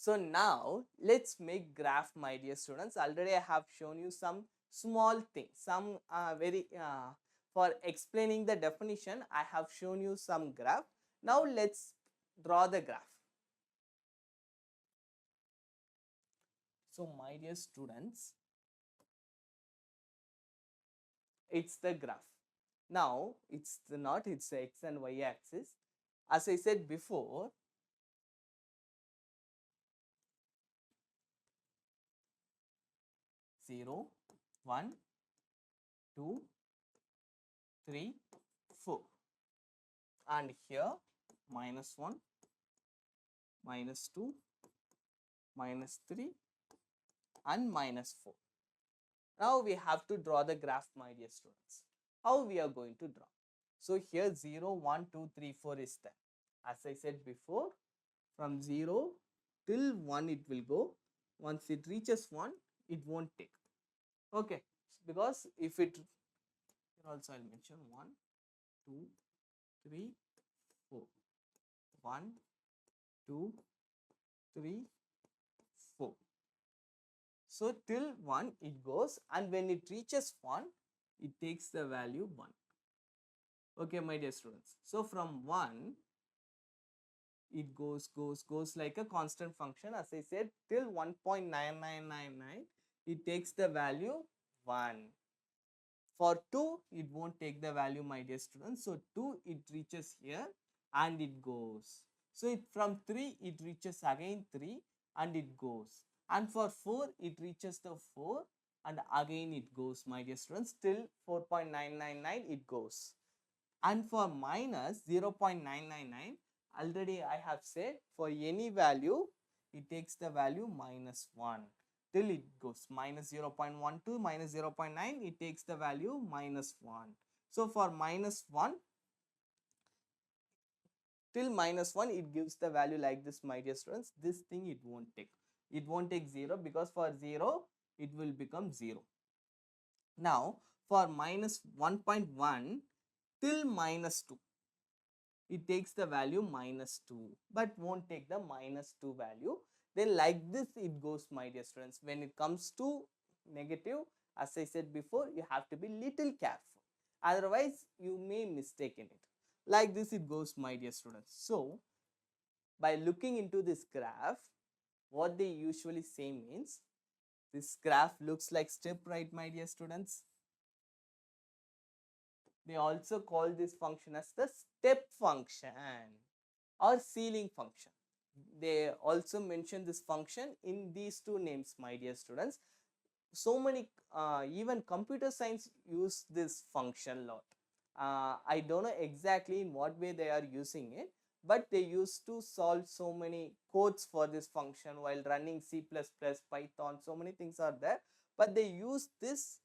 So now let's make graph, my dear students. Already I have shown you some small things, some very for explaining the definition I have shown you some graph. Now let's draw the graph. So my dear students, it's the graph. Now it's not, it's the x and y axis. As I said before, 0, 1, 2, 3, 4, and here -1, -2, -3 and -4. Now we have to draw the graph, my dear students. How we are going to draw? So here 0, 1, 2, 3, 4 is there. As I said before, from 0 till 1 it will go. Once it reaches 1, it won't take. Okay, because if it, here also I'll mention 1, 2, 3, 4. 1, 2, 3, 4. So till 1 it goes, and when it reaches 1, it takes the value 1. Okay, my dear students. So from 1, it goes like a constant function. As I said, till 1.9999, it takes the value 1. For 2, it won't take the value, my dear students. So 2, it reaches here and it goes. So from 3, it reaches again 3 and it goes. And for 4, it reaches the 4 and again it goes, my dear students, till 4.999 it goes. And for minus 0.999, already I have said, for any value, it takes the value -1 till it goes minus 0.12, minus 0.9, it takes the value -1. So for -1 till -1, it gives the value like this, my dear students. This thing it won't take. It won't take 0, because for 0, it will become 0. Now for minus 1.1 till -2, it takes the value -2, but won't take the -2 value. Then like this it goes, my dear students. When it comes to negative, as I said before, you have to be little careful, otherwise you may mistake in it. Like this it goes, my dear students. So by looking into this graph, what they usually say means, this graph looks like step, right, my dear students? They also call this function as the step function or ceiling function. They also mention this function in these two names, my dear students. So many, even computer science use this function lot. I don't know exactly in what way they are using it, but they used to solve so many codes for this function while running C++, Python, so many things are there, but they use this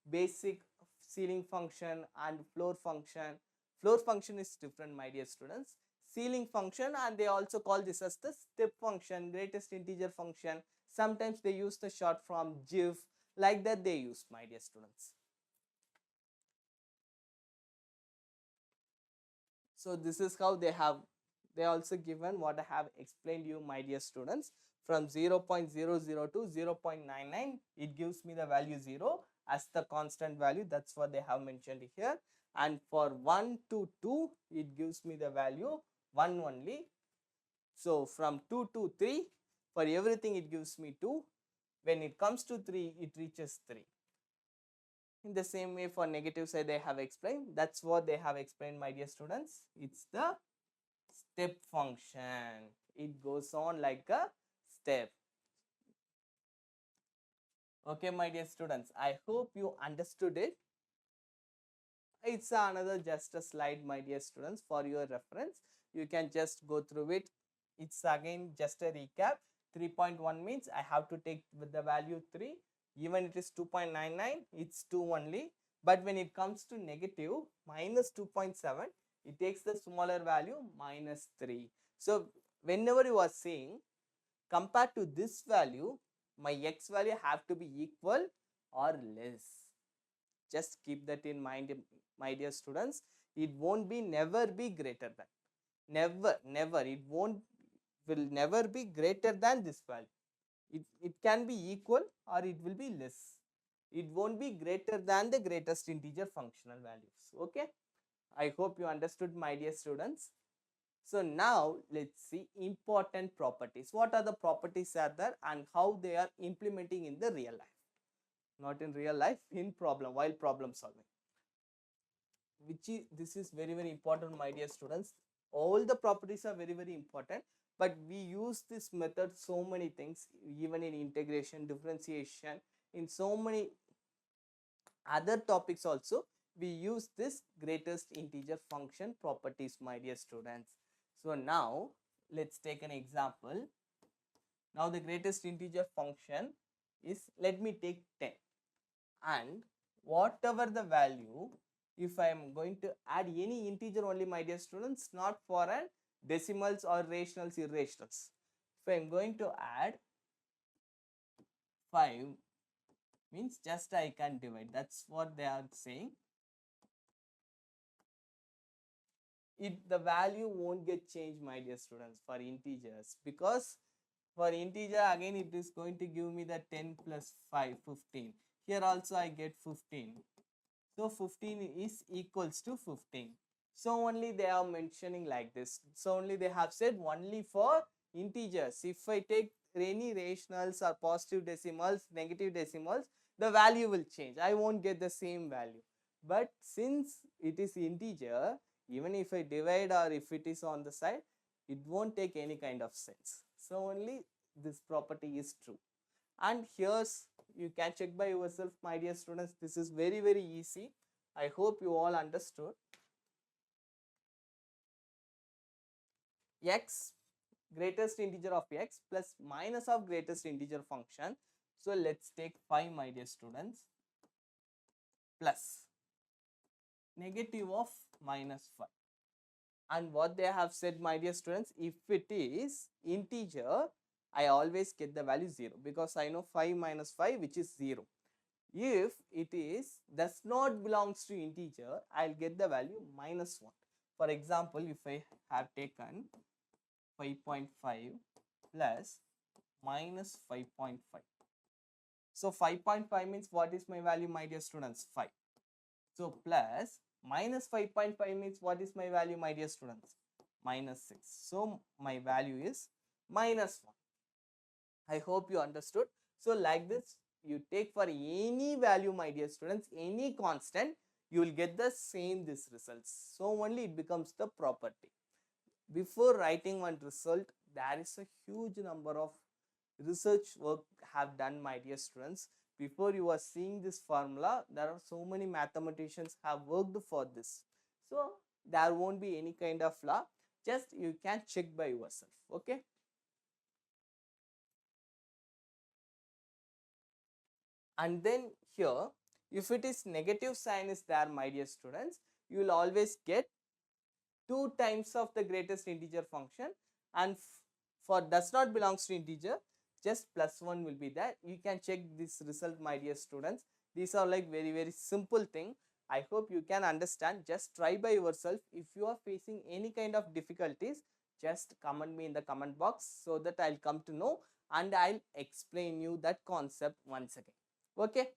basic ceiling function and floor function. Floor function is different, my dear students. Ceiling function, and they also call this as the step function, greatest integer function. Sometimes they use the short form GIF, like that they use, my dear students. So this is how they also given what I have explained you, my dear students. From 0.00 to 0.99, it gives me the value 0 as the constant value. That's what they have mentioned here. And for 1 to 2, it gives me the value 1 only. So from 2 to 3, for everything it gives me 2. When it comes to 3, it reaches 3. In the same way, for negative side they have explained. That's what they have explained, my dear students. It's the step function. It goes on like a step. Okay, my dear students, I hope you understood it. It's another just a slide, my dear students, for your reference. You can just go through it. It's again just a recap. 3.1 means I have to take with the value 3. Even it is 2.99, it's 2 only. But when it comes to negative, minus 2.7, it takes the smaller value, -3. So whenever you are saying, compared to this value, my x value have to be equal or less. Just keep that in mind, my dear students. It won't be, never be greater than. Never, never. It won't will never be greater than this value. It can be equal or it will be less. It won't be greater than the greatest integer functional values. Okay. I hope you understood, my dear students. So now let's see important properties. What are the properties are there and how they are implementing in the real life? Not in real life, in problem, while problem solving. This is very important, my dear students. All the properties are very important, but we use this method so many things, even in integration, differentiation, in so many other topics also we use this greatest integer function properties, my dear students. So now let's take an example. Now the greatest integer function is, let me take 10, and whatever the value, if I am going to add any integer only, my dear students, not for an decimals or rationals, irrationals. If I am going to add 5, means just I can divide, that's what they are saying. The value won't get changed, my dear students, for integers, because for integer again it is going to give me the 10 plus 5, 15. Here also I get 15. So 15 is equals to 15. So only they are mentioning like this. So only they have said only for integers. If I take any rationals or positive decimals, negative decimals, the value will change. I won't get the same value. But since it is integer, even if I divide or if it is on the side, it won't take any kind of sense. So only this property is true. And here's, you can check by yourself, my dear students. This is very easy. I hope you all understood. X, greatest integer of x plus minus of greatest integer function. So let's take 5, my dear students, plus negative of minus 5. And what they have said, my dear students, if it is integer, I always get the value 0, because I know 5 minus 5, which is 0. If it is does not belongs to integer, I'll get the value minus 1. For example, if I have taken 5.5 plus minus 5.5. So 5.5 means what is my value, my dear students? 5. So plus minus 5.5 means what is my value, my dear students? Minus 6. So my value is minus 1. I hope you understood. So like this, you take for any value, my dear students, any constant, you will get the same this results. So only it becomes the property. Before writing one result, there is a huge number of research work have done, my dear students. Before you are seeing this formula, there are so many mathematicians have worked for this. So there won't be any kind of flaw. Just you can check by yourself. Okay. And then here, if it is negative sign is there, my dear students, you will always get 2 times of the greatest integer function, and for does not belongs to integer, just plus 1 will be there. You can check this result, my dear students. These are like very simple thing. I hope you can understand. Just try by yourself. If you are facing any kind of difficulties, just comment me in the comment box, so that I'll come to know and I'll explain you that concept once again. Okay.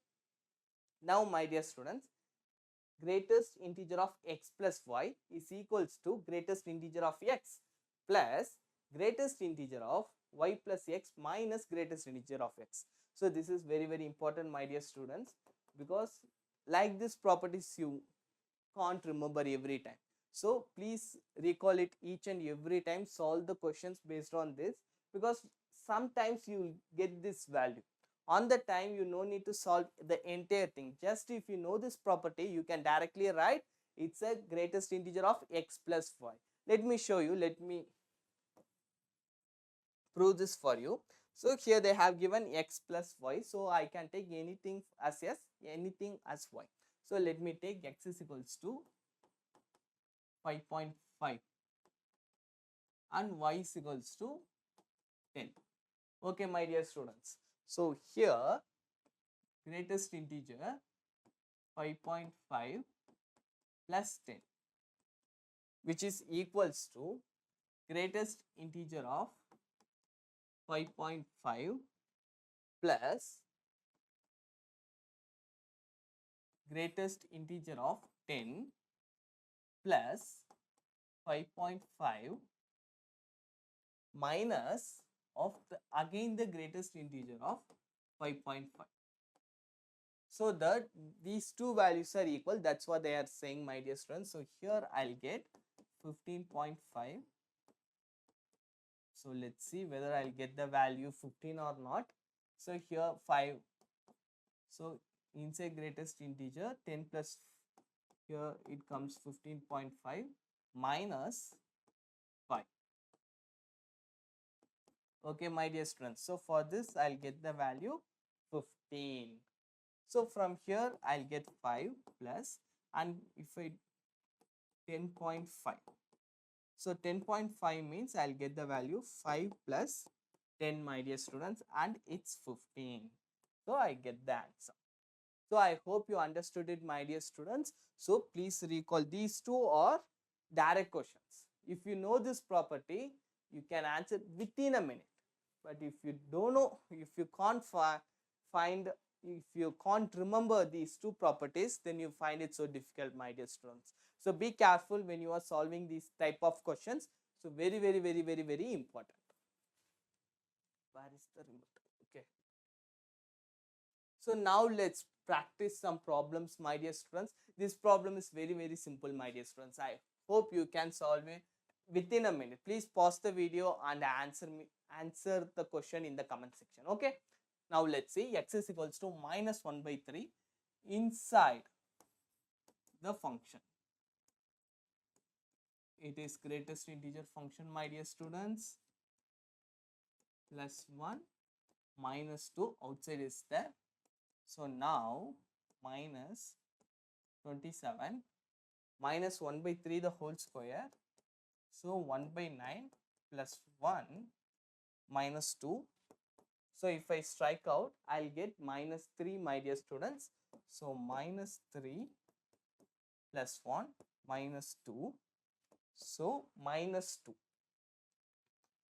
Now, my dear students, greatest integer of x plus y is equals to greatest integer of x plus greatest integer of y plus x minus greatest integer of x. So this is very important, my dear students, because like this properties you can't remember every time. So please recall it each and every time, solve the questions based on this, because sometimes you will get this value. On the time you no need to solve the entire thing. Just if you know this property, you can directly write it's a greatest integer of x plus y. Let me show you. Let me prove this for you. So here they have given x plus y. So I can take anything as s, anything as y. So let me take x is equals to 5.5 and y is equals to 10. Okay, my dear students. So here greatest integer 5.5 plus 10, which is equals to greatest integer of 5.5 plus greatest integer of 10 plus 5.5 minus of again the greatest integer of 5.5. So that these two values are equal, that's what they are saying, my dear students. So here I'll get 15.5. So let's see whether I'll get the value 15 or not. So here 5. So inside greatest integer 10 plus, here it comes 15.5 minus 5. Okay, my dear students. So for this I'll get the value 15. So from here I'll get 5 plus, and if I 10.5. So 10.5 means I'll get the value 5 plus 10, my dear students, and it's 15. So I get the answer. So I hope you understood it, my dear students. So please recall, these two are direct questions. If you know this property, you can answer within a minute. But if you don't know, if you can't find, if you can't remember these two properties, then you find it so difficult, my dear students. So be careful when you are solving these type of questions. So very important. Where is the remote? Okay. So now let's practice some problems, my dear students. This problem is very simple, my dear students. I hope you can solve it within a minute. Please pause the video and answer the question in the comment section. Okay. Now let's see, x is equals to minus 1 by 3 inside the function. It is greatest integer function, my dear students, plus 1 minus 2 outside is there. So now minus 27 minus 1 by 3 the whole square. So 1 by 9 plus 1 minus 2. So if I strike out, I'll get minus 3, my dear students. So minus 3 plus 1 minus 2. So minus 2.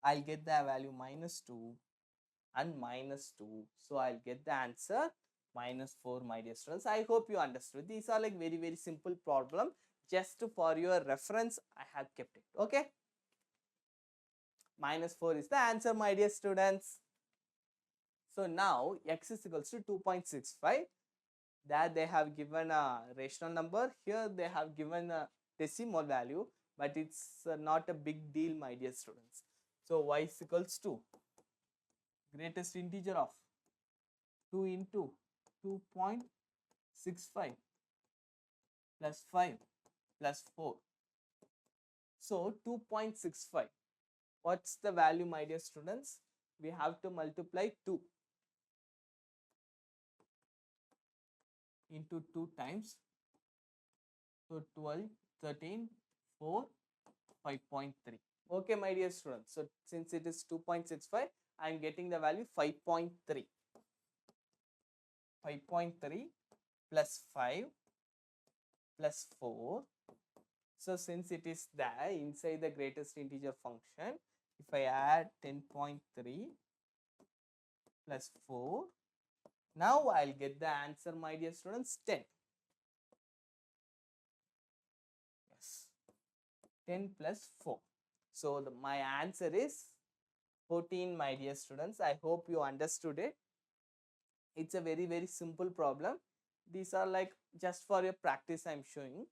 I'll get the value minus 2 and minus 2. So I'll get the answer minus 4, my dear students. I hope you understood. These are like very simple problem. Just for your reference, I have kept it. Okay. Minus 4 is the answer, my dear students. So now x is equals to 2.65. There they have given a rational number. Here they have given a decimal value, but it's not a big deal, my dear students. So y is equals to greatest integer of 2 into 2.65 plus 5 plus 4. So 2.65. What's the value, my dear students? We have to multiply 2 into 2 times. So 12, 13, 4, 5.3. Okay, my dear students. So since it is 2.65, I am getting the value 5.3. 5.3 plus 5 plus 4. So since it is there inside the greatest integer function, if I add 10.3 plus 4, now I'll get the answer, my dear students, 10. Yes, 10 plus 4. So my answer is 14, my dear students. I hope you understood it. It's a very simple problem. These are like just for your practice I am showing.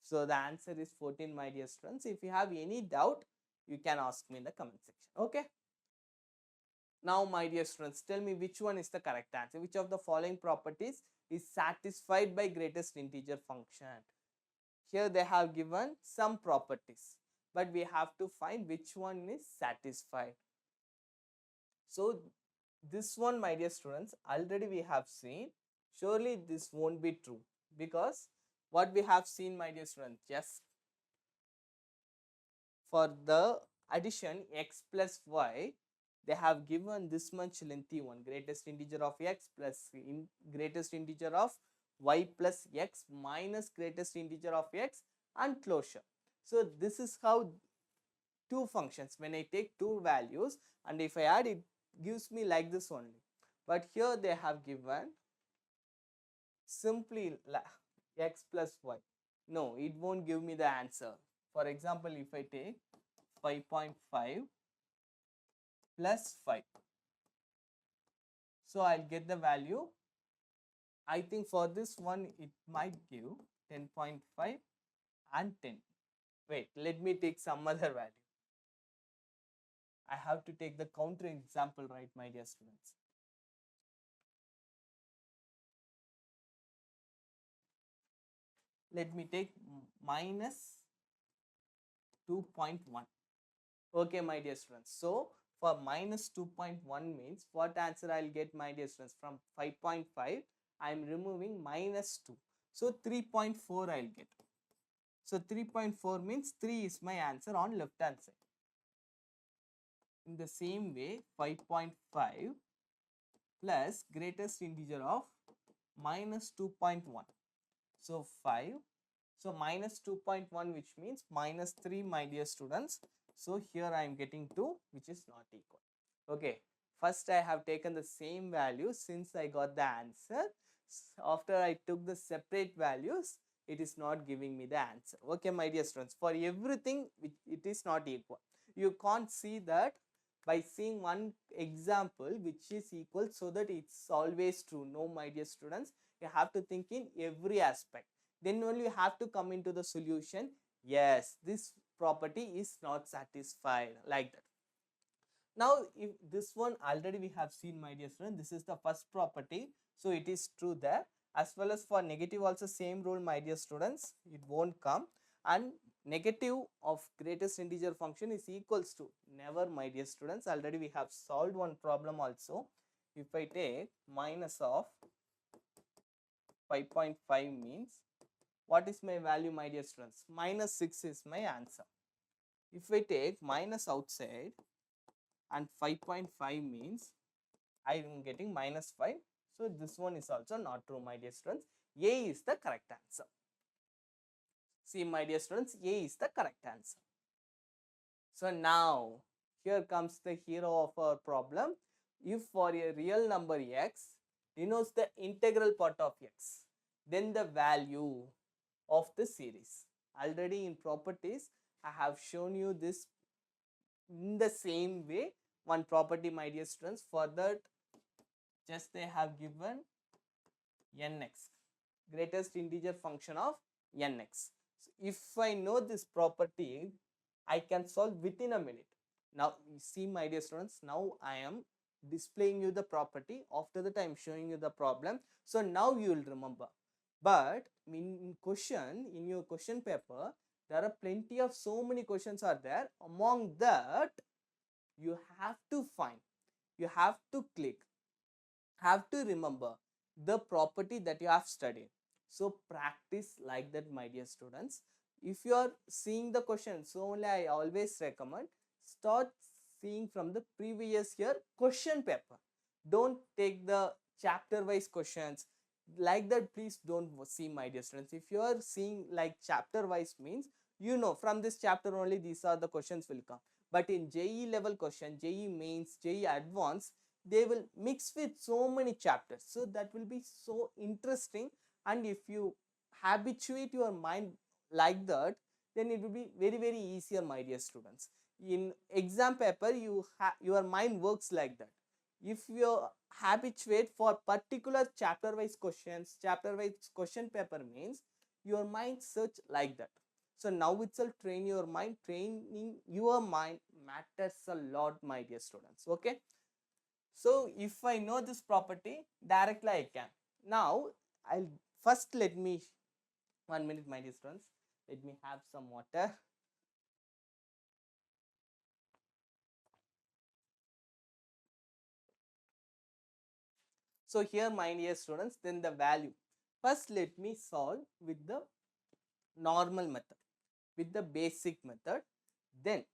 So the answer is 14, my dear students. If you have any doubt, you can ask me in the comment section. Okay. Now, my dear students, tell me which one is the correct answer. Which of the following properties is satisfied by greatest integer function? Here they have given some properties, but we have to find which one is satisfied. So this one, my dear students, already we have seen. Surely this won't be true, because what we have seen, my dear students, just for the addition x plus y, they have given this much lengthy one, greatest integer of x plus greatest integer of y plus x minus greatest integer of x and closure. So this is how two functions. When I take two values and if I add, it gives me like this only. But here they have given simply x plus y. No, it won't give me the answer. For example, if I take 5.5 plus 5, so I'll get the value. I think for this one it might give 10.5 and 10. Wait, let me take some other value. I have to take the counter example, right, my dear students? Let me take minus 2.1. Okay, my dear students. So for minus 2.1 means what answer I'll get, my dear students? From 5.5, I'm removing minus 2. So 3.4 I'll get. So 3.4 means 3 is my answer on left hand side. In the same way, 5.5 plus greatest integer of minus 2.1. So 5. So minus 2.1, which means minus 3, my dear students. So here I am getting 2, which is not equal. Okay. First I have taken the same value since I got the answer. After I took the separate values, it is not giving me the answer. Okay, my dear students. For everything, it is not equal. You can't see that by seeing one example which is equal so that it's always true. No, my dear students. You have to think in every aspect. Then only you have to come into the solution. Yes, this property is not satisfied, like that. Now, if this one already we have seen, my dear student, this is the first property. So it is true there. As well as for negative also same rule, my dear students, it won't come. And negative of greatest integer function is equals to never, my dear students. Already we have solved one problem also. If I take minus of 5.5 means what is my value, my dear students? Minus 6 is my answer. If I take minus outside and 5.5 means I am getting minus 5. So this one is also not true, my dear students. A is the correct answer. See, my dear students, A is the correct answer. So now here comes the hero of our problem. If for a real number x denotes the integral part of x, then the value of the series. Already in properties, I have shown you this in the same way. One property, my dear students, for that just they have given nx, greatest integer function of nx. So if I know this property, I can solve within a minute. Now see, my dear students, now I am displaying you the property. After that I am showing you the problem. So now you will remember. But in your question paper, there are plenty of so many questions are there. Among that, you have to find, you have to click, have to remember the property that you have studied. So practice like that, my dear students. If you are seeing the question, so only I always recommend start seeing from the previous year question paper. Don't take the chapter wise questions like that. Please don't see, my dear students. If you are seeing like chapter wise means, you know, from this chapter only these are the questions will come. But in JEE level question, JEE Mains, JEE Advanced, they will mix with so many chapters. So that will be so interesting. And if you habituate your mind like that, then it will be very, very easier, my dear students. In exam paper, your mind works like that. If you habituate for particular chapter wise questions, chapter wise question paper means your mind search like that. So now itself train your mind. Training your mind matters a lot, my dear students. Okay. So if I know this property, directly I can. Now I'll first let me 1 minute, my dear students. Let me have some water. So here, my dear students, then the value. First let me solve with the normal method, with the basic method. Then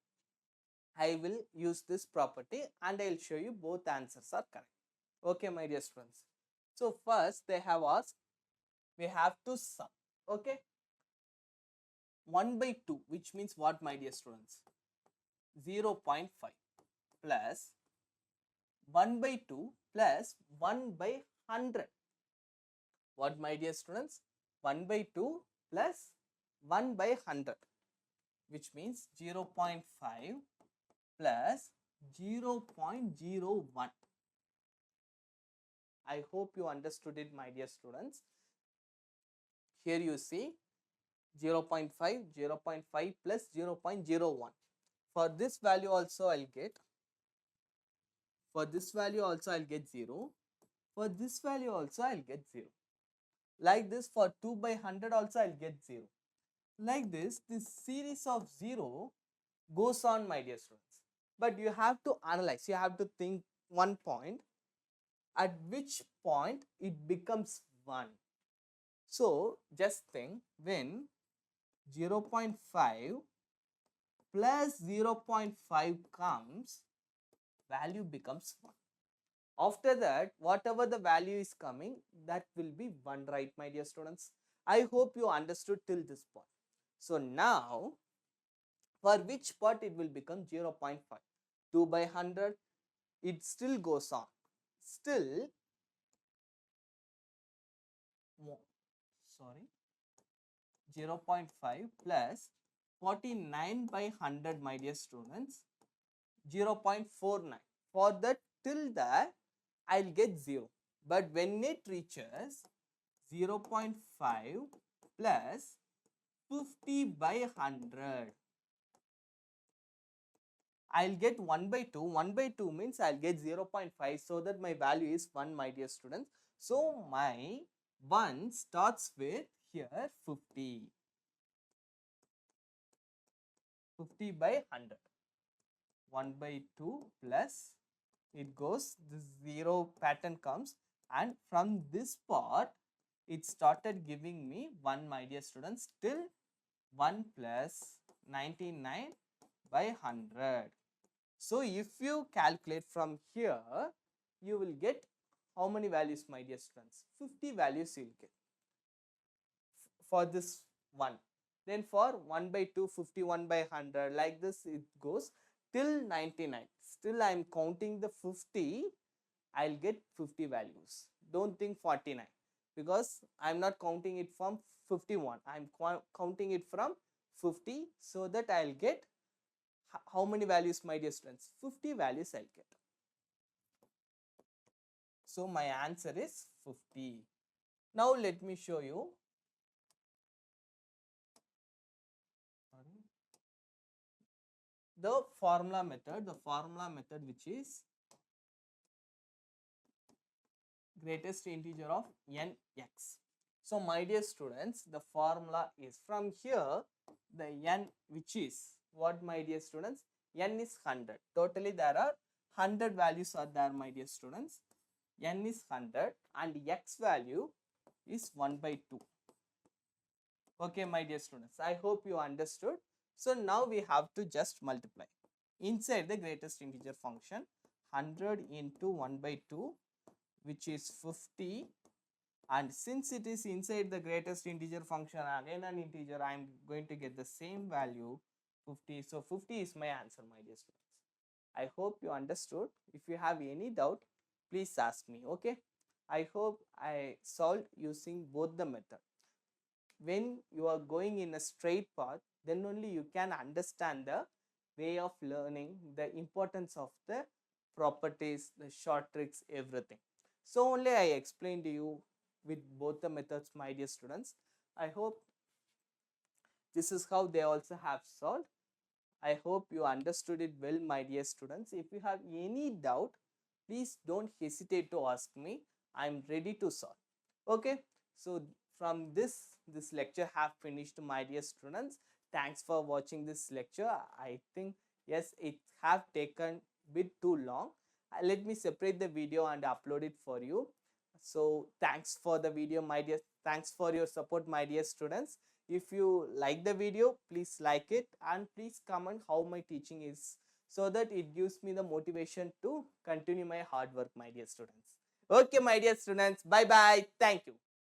I will use this property and I will show you both answers are correct. Okay, my dear students. So first they have asked, we have to sum. Okay. 1 by 2, which means what, my dear students? 0.5 plus 1 by 2 plus 1 by 100. What, my dear students? 1 by 2 plus 1 by 100, which means 0.5 plus 0.01. I hope you understood it, my dear students. Here you see 0.5, 0.5 plus 0.01. For this value also I'll get. For this value also I'll get 0. For this value also I'll get 0. Like this, for 2 by 100 also I'll get 0. Like this series of 0 goes on, my dear students. But you have to analyze, you have to think one point, at which point it becomes 1. So just think, when 0.5 plus 0.5 comes, value becomes 1. After that, whatever the value is coming, that will be 1, right, my dear students? I hope you understood till this point. So now, for which part it will become 0.5? 2 by 100, it still goes on. Still, sorry, 0.5 plus 49 by 100, my dear students, 0.49. For that, till that, I'll get 0. But when it reaches 0.5 plus 50 by 100, I'll get 1 by 2. 1 by 2 means I'll get 0.5, so that my value is 1, my dear students. So my 1 starts with here 50. 50 by 100. 1 by 2 plus, it goes, this 0 pattern comes, and from this part it started giving me 1, my dear students, till 1 plus 99 by 100. So if you calculate from here, you will get how many values, my dear students? 50 values you will get for this one. Then for 1 by 2, 51 by 100, like this it goes till 99. Still I am counting the 50, I'll get 50 values. Don't think 49, because I am not counting it from 51. I am counting it from 50, so that I'll get how many values, my dear students? 50 values I'll get. So my answer is 50. Now let me show you. The formula method which is greatest integer of nx. So my dear students, the formula is from here, the n, which is what, my dear students? N is 100. Totally there are 100 values are there, my dear students. N is 100 and x value is 1 by 2. Okay, my dear students, I hope you understood. So now we have to just multiply. Inside the greatest integer function, 100 into 1 by 2, which is 50, and since it is inside the greatest integer function, again an integer, I am going to get the same value, 50. So 50 is my answer, my dear students. I hope you understood. If you have any doubt, please ask me. Okay, I hope I solved using both the method. When you are going in a straight path, then only you can understand the way of learning, the importance of the properties, the short tricks, everything. So only I explained to you with both the methods, my dear students. I hope this is how they also have solved. I hope you understood it well, my dear students. If you have any doubt, please don't hesitate to ask me. I am ready to solve. Okay, so from this lecture have finished, my dear students. Thanks for watching this lecture. I think yes, it have taken bit too long. Let me separate the video and upload it for you. So thanks for the video, my dear. Thanks for your support, my dear students. If you like the video, please like it and please comment how my teaching is, so that it gives me the motivation to continue my hard work, my dear students. Okay, my dear students, bye bye. Thank you.